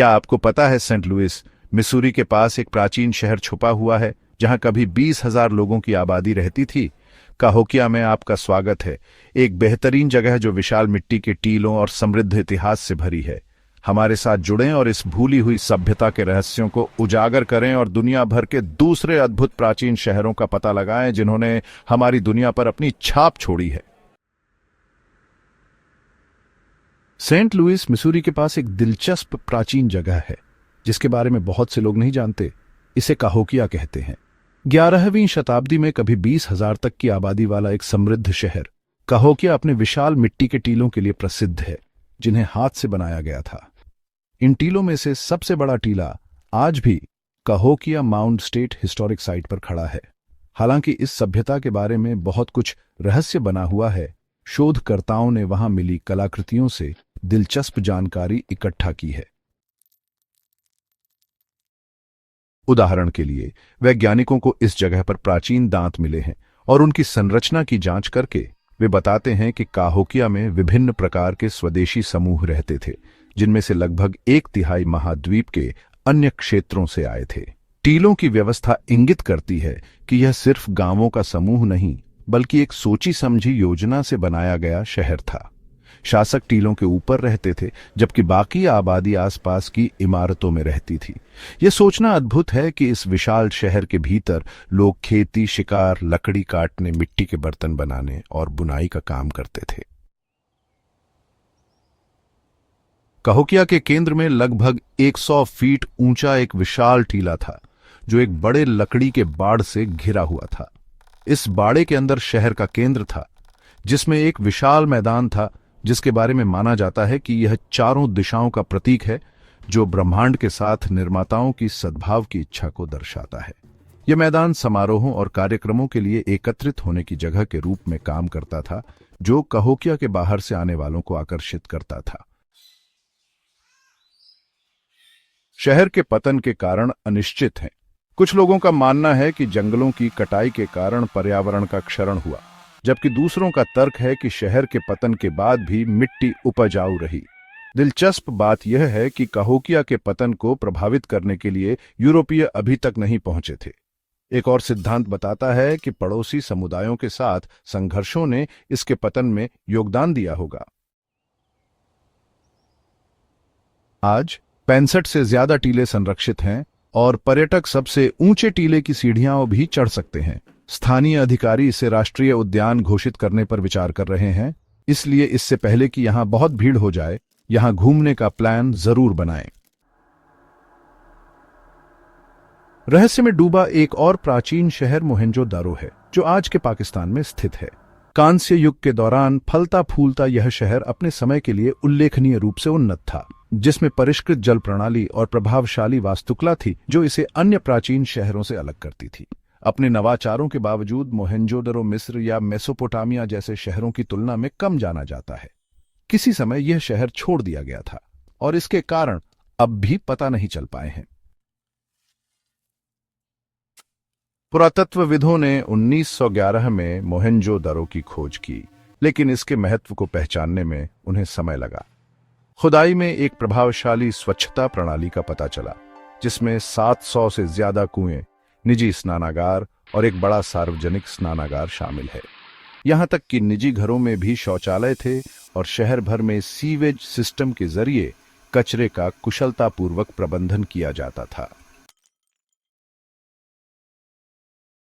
क्या आपको पता है सेंट लुइस, मिसूरी के पास एक प्राचीन शहर छुपा हुआ है जहां कभी 20,000 लोगों की आबादी रहती थी? काहोकिया में आपका स्वागत है, एक बेहतरीन जगह जो विशाल मिट्टी के टीलों और समृद्ध इतिहास से भरी है। हमारे साथ जुड़ें और इस भूली हुई सभ्यता के रहस्यों को उजागर करें और दुनिया भर के दूसरे अद्भुत प्राचीन शहरों का पता लगाएं जिन्होंने हमारी दुनिया पर अपनी छाप छोड़ी है। सेंट लुइस, मिसूरी के पास एक दिलचस्प प्राचीन जगह है जिसके बारे में बहुत से लोग नहीं जानते। इसे काहोकिया कहते हैं। 11वीं शताब्दी में कभी 20,000 तक की आबादी वाला एक समृद्ध शहर काहोकिया अपने विशाल मिट्टी के टीलों के लिए प्रसिद्ध है जिन्हें हाथ से बनाया गया था। इन टीलों में से सबसे बड़ा टीला आज भी काहोकिया माउंट स्टेट हिस्टोरिक साइट पर खड़ा है। हालांकि इस सभ्यता के बारे में बहुत कुछ रहस्य बना हुआ है, शोधकर्ताओं ने वहां मिली कलाकृतियों से दिलचस्प जानकारी इकट्ठा की है। उदाहरण के लिए, वैज्ञानिकों को इस जगह पर प्राचीन दांत मिले हैं और उनकी संरचना की जांच करके वे बताते हैं कि काहोकिया में विभिन्न प्रकार के स्वदेशी समूह रहते थे जिनमें से लगभग 1/3 महाद्वीप के अन्य क्षेत्रों से आए थे। टीलों की व्यवस्था इंगित करती है कि यह सिर्फ गांवों का समूह नहीं बल्कि एक सोची समझी योजना से बनाया गया शहर था। शासक टीलों के ऊपर रहते थे जबकि बाकी आबादी आसपास की इमारतों में रहती थी। यह सोचना अद्भुत है कि इस विशाल शहर के भीतर लोग खेती, शिकार, लकड़ी काटने, मिट्टी के बर्तन बनाने और बुनाई का काम करते थे। काहोकिया के केंद्र में लगभग 100 फीट ऊंचा एक विशाल टीला था जो एक बड़े लकड़ी के बाड़ से घिरा हुआ था। इस बाड़े के अंदर शहर का केंद्र था जिसमें एक विशाल मैदान था जिसके बारे में माना जाता है कि यह चारों दिशाओं का प्रतीक है जो ब्रह्मांड के साथ निर्माताओं की सद्भाव की इच्छा को दर्शाता है। यह मैदान समारोहों और कार्यक्रमों के लिए एकत्रित होने की जगह के रूप में काम करता था जो काहोकिया के बाहर से आने वालों को आकर्षित करता था। शहर के पतन के कारण अनिश्चित हैं। कुछ लोगों का मानना है कि जंगलों की कटाई के कारण पर्यावरण का क्षरण हुआ, जबकि दूसरों का तर्क है कि शहर के पतन के बाद भी मिट्टी उपजाऊ रही। दिलचस्प बात यह है कि काहोकिया के पतन को प्रभावित करने के लिए यूरोपीय अभी तक नहीं पहुंचे थे। एक और सिद्धांत बताता है कि पड़ोसी समुदायों के साथ संघर्षों ने इसके पतन में योगदान दिया होगा। आज 65 से ज्यादा टीले संरक्षित हैं और पर्यटक सबसे ऊंचे टीले की सीढ़ियां भी चढ़ सकते हैं। स्थानीय अधिकारी इसे राष्ट्रीय उद्यान घोषित करने पर विचार कर रहे हैं, इसलिए इससे पहले कि यहां बहुत भीड़ हो जाए, यहां घूमने का प्लान जरूर बनाएं। रहस्य में डूबा एक और प्राचीन शहर मोहेंजो-दारो है जो आज के पाकिस्तान में स्थित है। कांस्य युग के दौरान फलता फूलता यह शहर अपने समय के लिए उल्लेखनीय रूप से उन्नत था, जिसमें परिष्कृत जल प्रणाली और प्रभावशाली वास्तुकला थी जो इसे अन्य प्राचीन शहरों से अलग करती थी। अपने नवाचारों के बावजूद मोहेंजो-दारो मिस्र या मेसोपोटामिया जैसे शहरों की तुलना में कम जाना जाता है। किसी समय यह शहर छोड़ दिया गया था और इसके कारण अब भी पता नहीं चल पाए हैं। पुरातत्वविदों ने 1911 में मोहेंजो-दारो की खोज की, लेकिन इसके महत्व को पहचानने में उन्हें समय लगा। खुदाई में एक प्रभावशाली स्वच्छता प्रणाली का पता चला जिसमें 700 से ज्यादा कुएं, निजी स्नानागार और एक बड़ा सार्वजनिक स्नानागार शामिल है। यहां तक कि निजी घरों में भी शौचालय थे और शहर भर में सीवेज सिस्टम के जरिए कचरे का कुशलतापूर्वक प्रबंधन किया जाता था।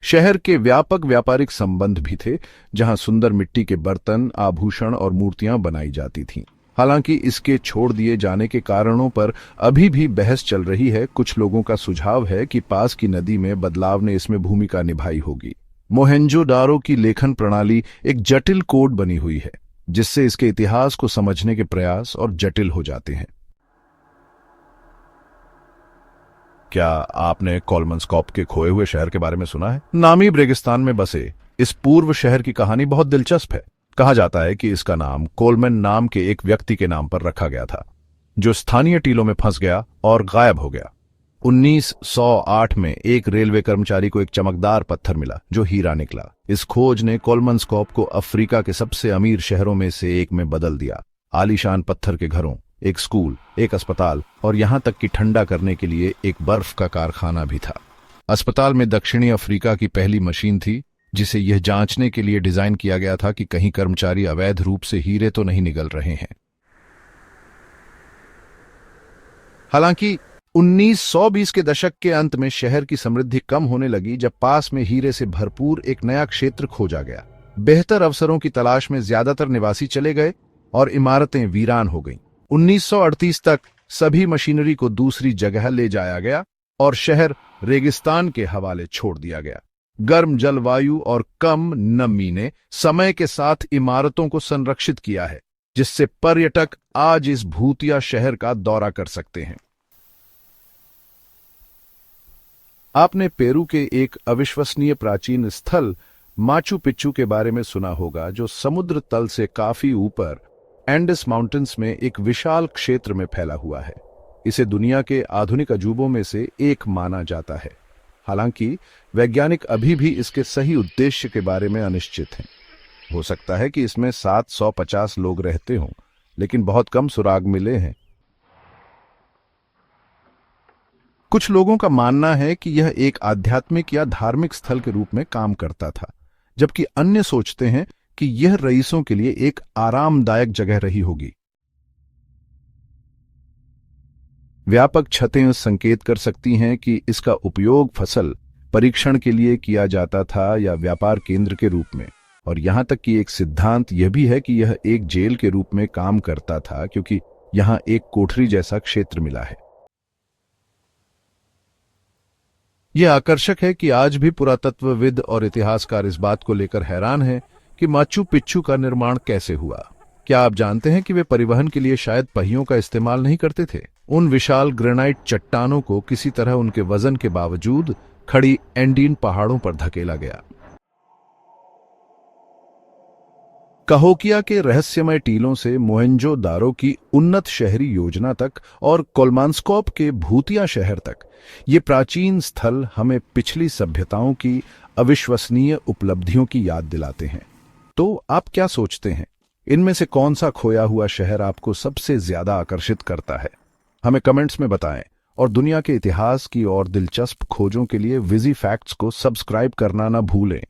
शहर के व्यापक व्यापारिक संबंध भी थे जहां सुंदर मिट्टी के बर्तन, आभूषण और मूर्तियां बनाई जाती थीं। हालांकि इसके छोड़ दिए जाने के कारणों पर अभी भी बहस चल रही है। कुछ लोगों का सुझाव है कि पास की नदी में बदलाव ने इसमें भूमिका निभाई होगी। मोहेंजो-दारो की लेखन प्रणाली एक जटिल कोड बनी हुई है जिससे इसके इतिहास को समझने के प्रयास और जटिल हो जाते हैं। क्या आपने कोलमनस्कॉप के खोए हुए शहर के बारे में सुना है? नामीब रेगिस्तान में बसे इस पूर्व शहर की कहानी बहुत दिलचस्प है। कहा जाता है कि इसका नाम कोलमन नाम के एक व्यक्ति के नाम पर रखा गया था जो स्थानीय टीलों में फंस गया और गायब हो गया। 1908 में एक रेलवे कर्मचारी को एक चमकदार पत्थर मिला जो हीरा निकला। इस खोज ने कोलमनस्कॉप को अफ्रीका के सबसे अमीर शहरों में से एक में बदल दिया। आलीशान पत्थर के घरों, एक स्कूल, एक अस्पताल और यहां तक कि ठंडा करने के लिए एक बर्फ का कारखाना भी था। अस्पताल में दक्षिणी अफ्रीका की पहली मशीन थी, जिसे यह जांचने के लिए डिजाइन किया गया था कि कहीं कर्मचारी अवैध रूप से हीरे तो नहीं निगल रहे हैं। हालांकि 1920 के दशक के अंत में शहर की समृद्धि कम होने लगी, जब पास में हीरे से भरपूर एक नया क्षेत्र खोजा गया। बेहतर अवसरों की तलाश में ज्यादातर निवासी चले गए और इमारतें वीरान हो गईं। 1938 तक सभी मशीनरी को दूसरी जगह ले जाया गया और शहर रेगिस्तान के हवाले छोड़ दिया गया। गर्म जलवायु और कम नमी ने समय के साथ इमारतों को संरक्षित किया है, जिससे पर्यटक आज इस भूतिया शहर का दौरा कर सकते हैं। आपने पेरू के एक अविश्वसनीय प्राचीन स्थल माचू पिच्चू के बारे में सुना होगा, जो समुद्र तल से काफी ऊपर एंडेस माउंटेन्स में एक विशाल क्षेत्र में फैला हुआ है। इसे दुनिया के आधुनिक अजूबों में से एक माना जाता है। हालांकि वैज्ञानिक अभी भी इसके सही उद्देश्य के बारे में अनिश्चित हैं। हो सकता है कि इसमें 750 लोग रहते हों, लेकिन बहुत कम सुराग मिले हैं। कुछ लोगों का मानना है कि यह एक आध्यात्मिक या धार्मिक स्थल के रूप में काम करता था, जबकि अन्य सोचते हैं कि यह रईसों के लिए एक आरामदायक जगह रही होगी। व्यापक छतें संकेत कर सकती हैं कि इसका उपयोग फसल परीक्षण के लिए किया जाता था या व्यापार केंद्र के रूप में, और यहां तक कि एक सिद्धांत यह भी है कि यह एक जेल के रूप में काम करता था, क्योंकि यहां एक कोठरी जैसा क्षेत्र मिला है। यह आकर्षक है कि आज भी पुरातत्वविद और इतिहासकार इस बात को लेकर हैरान हैं कि माचू पिच्चू का निर्माण कैसे हुआ। क्या आप जानते हैं कि वे परिवहन के लिए शायद पहियों का इस्तेमाल नहीं करते थे? उन विशाल ग्रेनाइट चट्टानों को किसी तरह उनके वजन के बावजूद खड़ी एंडीन पहाड़ों पर धकेला गया। काहोकिया के रहस्यमय टीलों से मोहेंजो-दारो की उन्नत शहरी योजना तक और कोलमांस्कोप के भूतिया शहर तक, ये प्राचीन स्थल हमें पिछली सभ्यताओं की अविश्वसनीय उपलब्धियों की याद दिलाते हैं। तो आप क्या सोचते हैं? इनमें से कौन सा खोया हुआ शहर आपको सबसे ज्यादा आकर्षित करता है? हमें कमेंट्स में बताएं, और दुनिया के इतिहास की और दिलचस्प खोजों के लिए विजी फैक्ट्स को सब्सक्राइब करना ना भूलें।